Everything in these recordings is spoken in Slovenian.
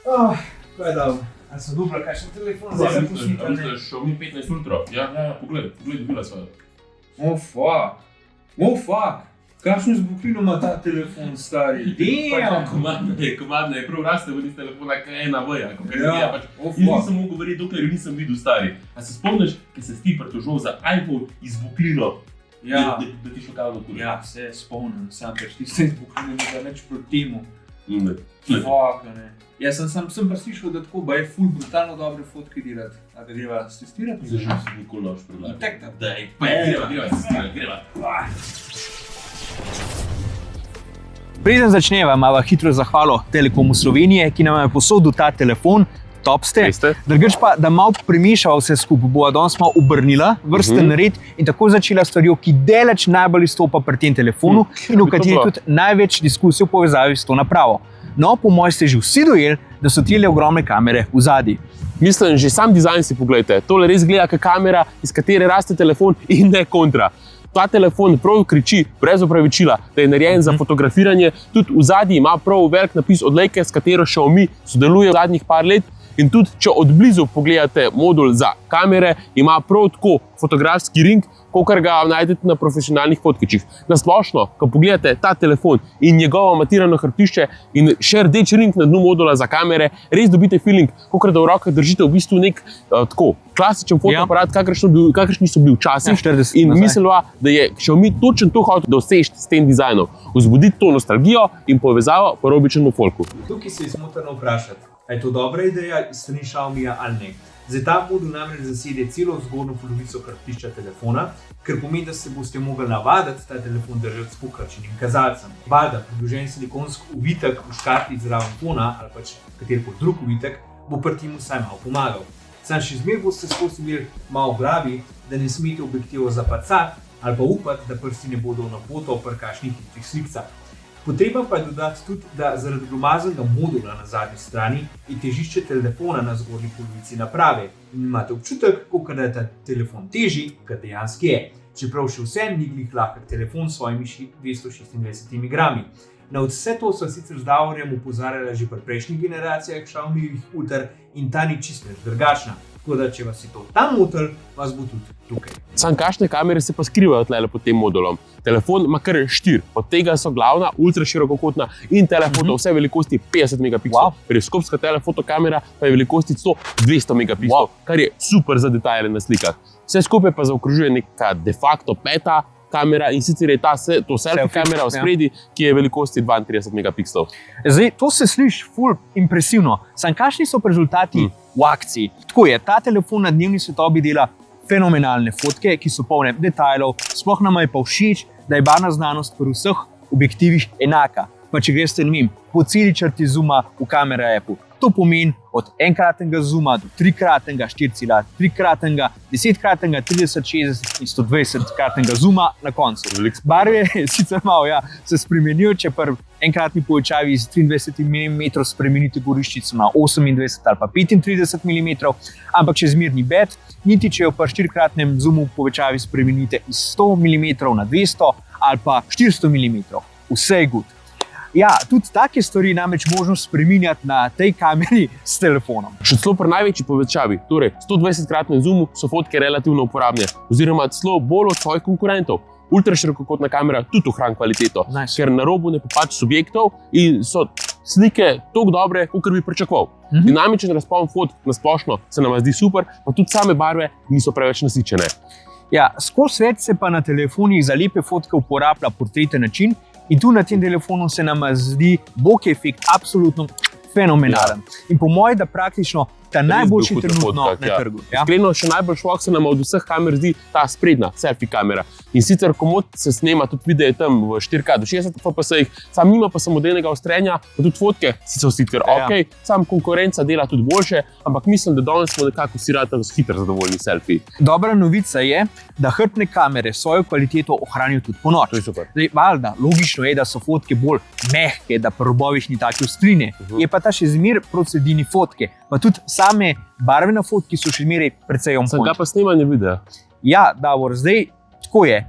Kaj je dal? Ali so dobro, kakšen telefon zdaj zapustiti? Mislim, Xiaomi 15 Ultra. Ja, pogled, dobila svojo. Fuck. Kakšno izbuklino ima ta telefon, stari? Komadna je prav raste v tistih telefonah, kaj ena veja. Jaz nisem mogel verjeti, dokler jo nisem videl, stari. A se spomniš, kaj se ti pritožil za iPhone izbuklino? Da ti šlo kavno kuri? Ja, se spomnim, sam pač tiste izbuklino ni več proti temu. Fuck, ne. Ja, sem pa slišal, da tako je ful brutalno dobre fotke delati. A da greva testirati? Zažil si nikoli noč predlagati. Tak da. Daj, greva. Preden začneva, imava hitro zahvalo Telekomu Slovenije, ki nam je posodil ta telefon. Top ste. Drugač pa, da malo premišava vse skupaj, bova danes malo obrnila vrsten red in tako začela stvarjo, ki daleč najbolj izstopa pri tem telefonu in v kateri tudi največ diskusij v povezavi s to napravo. No, po mojem ste že vsi dojeli, da so tile ogromne kamere v zadnji. Mislim, že sam dizajn si pogledajte. Tole res gleda kot kamera, iz katere raste telefon in ne kontra. Ta telefon prav kriči, brez opravičila, da je narejen za fotografiranje. Tudi v zadnji ima prav velik napis od Leica, s katero Xiaomi sodeluje v zadnjih par let. In tudi, če od blizu pogledate modul za kamere, ima prav tako fotografski ring, kakor ga najdete na profesionalnih fotkičih. Na splošno, ko pogledate ta telefon in njegovo matirano hrbtišče in še rdeč ring na dnu modula za kamere, res dobite feeling, kakor da v rokah držite v bistvu nek tako klasičen fotoaparat, kakršni so bili včasih. In mislila, da je Xiaomi točno to hotel doseči s tem dizajnom. Vzbuditi to nostalgijo in povezavo po robičnemu folku. Tukaj se je smotrno vprašati, a je to dobra ideja iz strani Xiaomija ali ne. Zdaj ta modul namreč zasede celo zgornjo polovico hrbtišča telefona, kar pomeni, da se boste mogli navaditi ta telefon držati s pokračenim kazalcem. Valjda, priložen silikonski uvitek v škatli zraven fona ali pač katerikoli drug uvitek bo pri tem vsaj malo pomagal. Sam še zmeraj boste skozi imeli malo v glavi, da ne smete objektivo zapacati ali pa upati, da prsti ne bodo na poto pri kakšnih hitrih slikcah. Potreba pa je dodati tudi, da zaradi glomaznega modula na zadnji strani je težišče telefona na zgornji polovici naprave in imate občutek, kakor da je ta telefon težji, kot dejansko je. Čeprav še vsem ni glih lahek telefon s svojimi 226 grami. Na vse to so sicer z Davorjem opozarjala že pri prejšnjih generacijah Xiaomijevih Ultra in ta ni čisto drugačna. Tako da, če vas je to tam motil, vas bo tudi tukaj. Sam kakšne kamere se pa skrivajo tlele pod tem modulom. Telefon ima kar 4, od tega so glavna ultra širokokotna in telefoto vse velikosti 50 megapikslov. Periskopska telefotokamera pa je velikosti 200 megapikslov, kar je super za detajle na slikah. Vse skupaj pa zaokrožuje neka de facto peta kamera in sicer je to selfie kamera v spredi, ki je velikosti 32 megapikslov. Zdaj, to se sliši ful impresivno. Sam kakšni so rezultati v akciji? Tako je, ta telefon na dnevni svetlobi dela fenomenalne fotke, ki so polne detajlov, sploh nama je pa všeč, da je barvna znanost pri vseh objektivih enaka. Pa če greste, ne vem, po celi črti zooma v kamera appu. To pomeni od enkratnega zooma do 3-kratnega, 4,3-kratnega, 10-kratnega, 30-60 in 120-kratnega zooma na koncu. Barve sicer malo se spremenijo, če pri enkratni povečavi iz 23 mm spremenite goriščico na 28 ali pa 35 mm, ampak če zmerni bed, niti če jo pri 4-kratnem zoomu povečavi spremenite iz 100 mm na 200 ali pa 400 mm. Vse je good. Ja, tudi take stvari namreč možno spreminjati na tej kameri s telefonom. Še celo pri največji povečavi, torej 120-kratnem zoomu, so fotke relativno uporabne, oziroma celo bolj od svojih konkurentov. Ultraširokokotna kamera tudi ohrani kvaliteto, ker na robu ne popač subjektov in so slike toliko dobre, kakor bi pričakoval. Dinamičen razpon fotk na splošno se nam zdi super, pa tudi same barve niso preveč nasičene. Ja, skozi svet se pa na telefonih za lepe fotke uporablja portreten način, in tu na tem telefonu se nam zdi bokeh efekt absolutno fenomenalen. In po mojem, da praktično ta najboljši trenutno na trgu. Iskreno, še najbolj šok se nam od vseh kamer zdi ta sprednja selfie kamera. In sicer komod se snema tudi videe tam v 4K do 60 fps-ih, sam nima pa samodejnega ostrenja, pa tudi fotke so sicer ok, sam konkurenca dela tudi boljše, ampak mislim, da danes smo nekako vsi radi hitro zadovoljni selfiji. Dobra novica je, da hrbtne kamere svojo kvaliteto ohranijo tudi ponoči. To je super. Valjda, logično je, da so fotke bolj mehke, da pri robovih ni take ostrine. Je pa ta še zmeraj proti sredini fotke, pa tudi same barve na fotki so še zmeraj precej on point. Sem ga pa snemanje videa. Ja, Davor, zdaj tako je.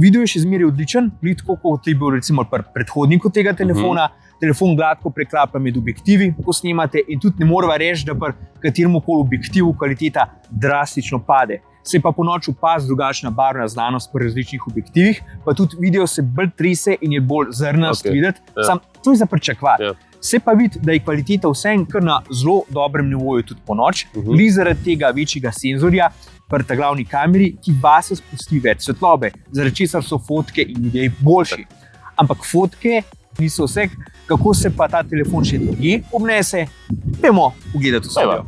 Video je še zmeraj odličen, tako kot je bil recimo pri predhodniku tega telefona, telefon gladko preklapa med objektivi, ko snemate, in tudi ne moreva reči, da pri katerem koli objektivu kvaliteta drastično pade. Se pa po noči opazi drugačna barvna znanost pri različnih objektivih, pa tudi video se bolj trese in je bolj zrnast videti. To je za pričakovati. Se pa vidi, da je kvaliteta vseeno kar na zelo dobrem nivoju tudi po noč, zaradi tega večjega senzorja pri ta glavni kameri, ki vase spusti več svetlobe, zaradi česar so fotke in videi boljši. Ampak fotke niso vse, kako se pa ta telefon še drugje obnese, pojmo pogledati v studio.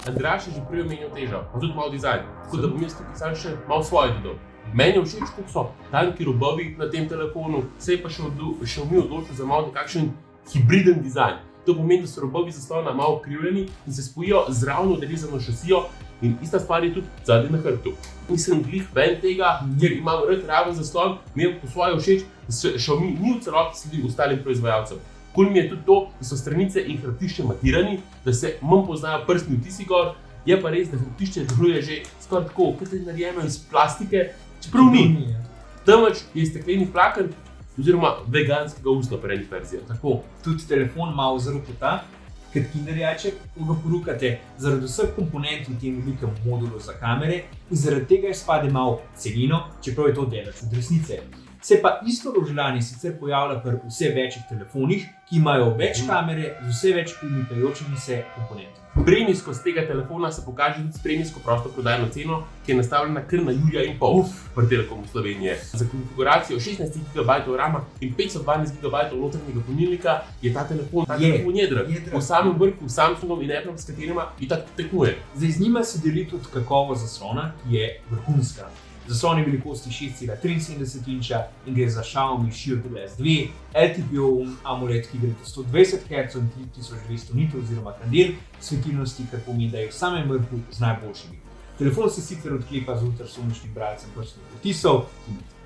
Andraž je že prej omenil težo, pa tudi malo dizajn, tako da bom jaz tukaj sam še malo svoje dodal. Meni je všeč, koliko so tanki robovi na tem telefonu, se je pa še mi odločil za malo nekakšen hibriden dizajn. To pomeni, da so robovi zaslona malo krivljeni in se spojijo z ravno derezano šasijo, in ista stvar je tudi zadaj na hrbtu. Nisem glih ven tega, ker imam rad raven zaslon, mi je po svoje všeč, da Xiaomi ni v celoti sledi ostalim proizvajalcem. Kul mi je tudi to, da so stranice in hrbtišče matirani, da se manj poznajo prstni vtisi gor, je pa res, da hrbtišče deluje že skoraj tako, kot je narejeno iz plastike, čeprav ni. Temveč je stekleni vlaken oziroma veganskega usnja pri enih verzijah. Tudi telefon ima ozero kota, kot kinderjaček, ko ga porukate, zaradi vseh komponent v tem velikem modulu za kamere in zaradi tega izpade malo celino, čeprav je to delež od resnice. Se pa isto rožljanje sicer pojavlja pri vse večjih telefonih, ki imajo več kamere z vse več umikajočimi se komponentami. Premijskost tega telefona se pokaže tudi s premijsko prosto prodajno ceno, ki je nastavljena kar na 1,5 julija pri Telekomu Slovenije. Za konfiguracijo 16 GB RAM in 512 GB notranjega polnilnika je ta telefon jedra. Po samem vrhu Samsungom in Applom, s katerima i tako tekmuje. Zdaj z njima se deli tudi kakovost zaslona, ki je vrhunska. Zaslon je velikosti 6,73 inča in gre za Xiaomi Shield S2, LTPO AMOLED, ki gre do 120 Hz in 3200 nitov oziroma kandel svetilnosti, kar pomeni, da je v samem vrhu z najboljšimi. Telefon se sicer odklepa z ultrasoničnim bralcem prstnih odtisov,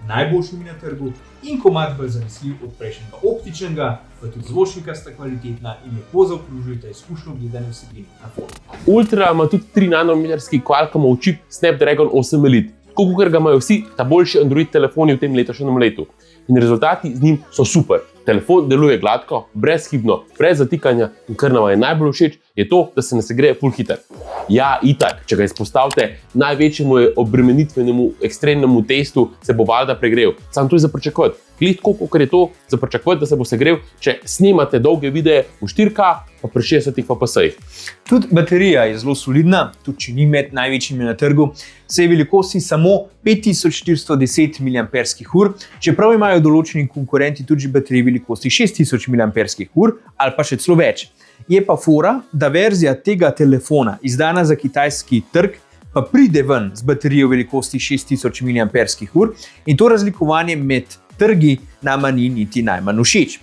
najboljšimi na trgu, in komad bolj zanesljiv od prejšnjega optičnega, pa tudi zvočnika sta kvalitetna in lepo zaokrožujeta izkušnjo gledanja vsebin na fonu. Ultra ima tudi 3 nanometrski Qualcommov čip Snapdragon 8 Elite. Tako kot ga imajo vsi ta boljši Android telefoni v tem letošnjem letu. In rezultati z njim so super. Telefon deluje gladko, brezhibno, brez zatikanja in kar nam je najbolj všeč, je to, da se ne segreje full hiter. Ja, itak, če ga izpostavite največjemu obremenitvenemu ekstremnemu testu, se bo valjda pregrel. Samo to je za pričakovati. Glih tako, kot je to za pričakovati, da se bo segrel, če snemate dolge videe v 4K, pa pri 60 fps-ih. Tudi baterija je zelo solidna, tudi če ni med največjimi na trgu, se je velikosti samo 5410 mAh, čeprav imajo določeni konkurenti tudi baterije velikosti 6000 mAh ali pa še celo več. Je pa fora, da verzija tega telefona, izdana za kitajski trg, pa pride ven z baterijo velikosti 6000 mAh in to razlikovanje med trgi nama ni niti najmanj všeč.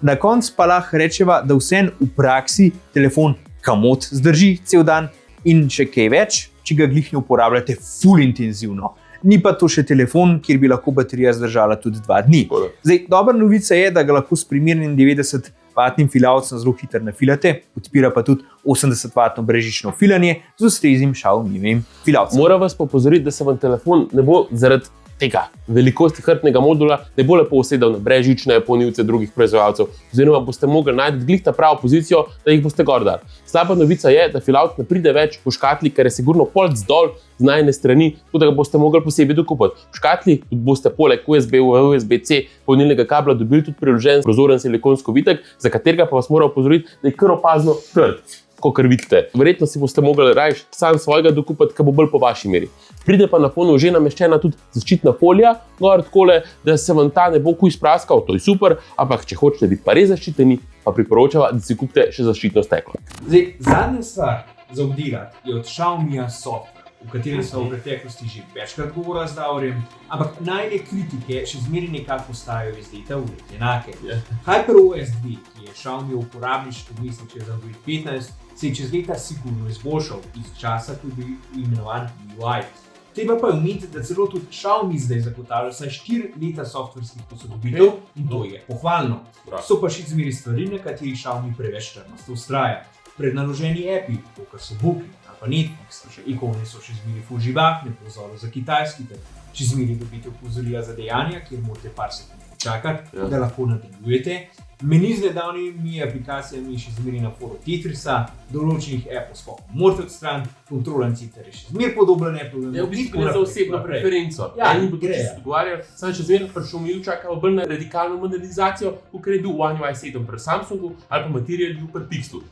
Na koncu pa lahko rečeva, da vseeno v praksi telefon kamot zdrži cel dan in še kaj več, če ga glih ne uporabljate full intenzivno. Ni pa to še telefon, kjer bi lahko baterija zdržala tudi 2 dni. Zdaj, dobra novica je, da ga lahko s primernim 90-vatnim filavcem zelo hitro nafilate, podpira pa tudi 80-vatno brezžično filanje z ustreznim Xiaomijevim filavcem. Moram vas pa opozoriti, da se vam telefon ne bo zaradi tega velikosti hrbtnega modula ne bo lepo usedel na brezžične polnilce drugih proizvajalcev, oziroma boste mogli najti glih ta pravo pozicijo, da jih boste gor dali. Slaba novica je, da filavc ne pride več v škatli, ker je sigurno polc dol z najne strani, tako da ga boste mogli posebej dokupiti. V škatli boste poleg USB v USB-C polnilnega kabla dobili tudi priložen prozoren silikonsko vitek, za katerega pa vas moram opozoriti, da je kar opazno trd, kot vidite. Verjetno si boste mogli raje sam svojega dokupiti, ki bo bolj po vaši meri. Pride pa na fonu že nameščena tudi zaščitna folija, gor takole, da se vam ta ne bo kuj spraskal, to je super, ampak če hočete biti pa res zaščiteni, pa priporočava, da si kupite še zaščitno steklo. Zdaj, zadnja stvar za obdelati je od Xiaomija software, v katerem smo v preteklosti že večkrat govorili z Davorjem, ampak najne kritike še zmeraj nekako postajajo iz leta v let enake. HyperOS 2, ki je Xiaomijev uporabniški vmesnik za Android 15, se je čez leta sigurno izboljšal iz časa, ko je bil imenovan UI. Treba pa je omeniti, da celo tudi Xiaomi zdaj zagotavlja vsaj 4 leta softverskih posodobitev in to je pohvalno. So pa še zmeraj stvari, na katerih Xiaomi preveč trmasto vztraja. Prednaloženi appi, kot so Booking ali pa Netflix, še ikone so še zmeraj full živahne po vzoru za kitajski trg. Če zmeraj dobite opozorila za dejanja, kjer morate par sekund počakati, da lahko nadaljujete. Meni z nedavnimi aplikacijami še zmeri na foru Tetrisa, določenih Apple spokov morate odstraniti, kontrolen citer je še zmer podoben Apple. Je v bistvu gre za osebno preferenco. Ja, Eni bodo gre, čisto odgovarjali, samo še zmeraj prišel mi čakajo bolj na radikalno modernizacijo, kot je bil One UI 7 pri Samsungu ali pa Material U pri Pixelu.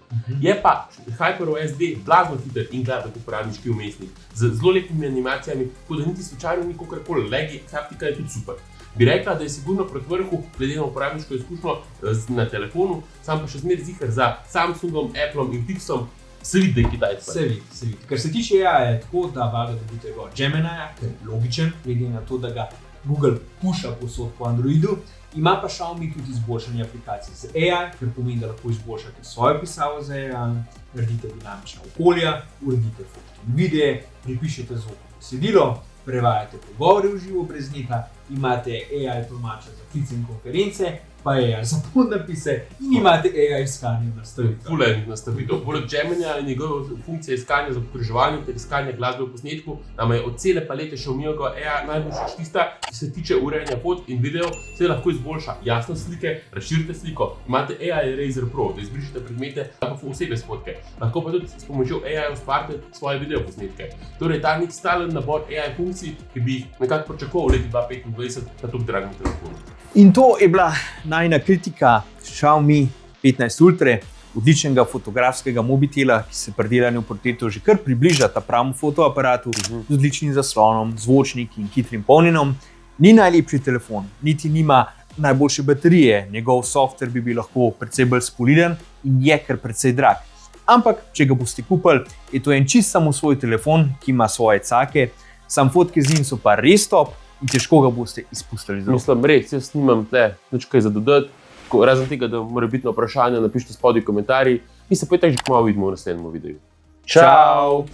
Je pa HyperOS 2 blazno hiter in gladek uporabniški vmesnik z zelo lepimi animacijami, tako da niti slučajno ni kakorkoli lagi, haptika je tudi super. Bi rekla, da je sigurno proti vrhu, glede na uporabniško izkušnjo na telefonu, sam pa še zmeraj ziher za Samsungom, Appleom in Pixelom, se vidi, da je Kitajec. Se vidi. Kar se tiče AI, je tako, da valjda dobite ga Gemini, ker je logičen, glede na to, da ga Google puša povsod po Androidu. Ima pa Xiaomi tudi izboljšanje aplikacij z AI, ker pomeni, da lahko izboljšate svojo pisavo z AI, naredite dinamična okolja, uredite fotke in videe, pripišete zvok v besedilo, prevajate pogovore v živo brez neta, imate AI tolmača za klice in konference, pa AI za podnapise in imate AI iskanje nastavitev. Fulenih nastavitev. Poleg Geminija in njegove funkcije iskanja za potraževanje ter iskanja glasbe v posnetku, nam je od cele palete Xiaomiovega AI najboljša tista, ki se tiče urejanja fotk in videov, se lahko izboljša jasnost slike, razširite sliko, imate AI Eraser Pro, da izbrišete predmete ali pa osebe s fotke. Lahko pa tudi s pomočjo AI ustvarite svoje video posnetke. Torej ta nek stalen nabor AI funkcij, ki bi jih nekako pričakoval v leti 2025 na tako dragem telefonu. In to je bila najna kritika Xiaomi 15 Ultra, odličnega fotografskega mobitela, ki se pri delanju portretov že kar približa ta pravemu fotoaparatu, z odličnim zaslonom, zvočniki in hitrim polnjenjem. Ni najlepši telefon, niti nima najboljše baterije, njegov software bi bil lahko precej bolj spoliden in je kar precej drag. Ampak, če ga boste kupili, je to en čist samosvoj telefon, ki ima svoje cake, sam fotke z njim so pa res top in težko ga boste izpustili z rok. Mislim, res, jaz nimam nič kaj za dodati, razen tega, da mora biti na vprašanje, napišite spodaj v komentarjih in se potem že kmalu vidimo v naslednjem videu. Čau!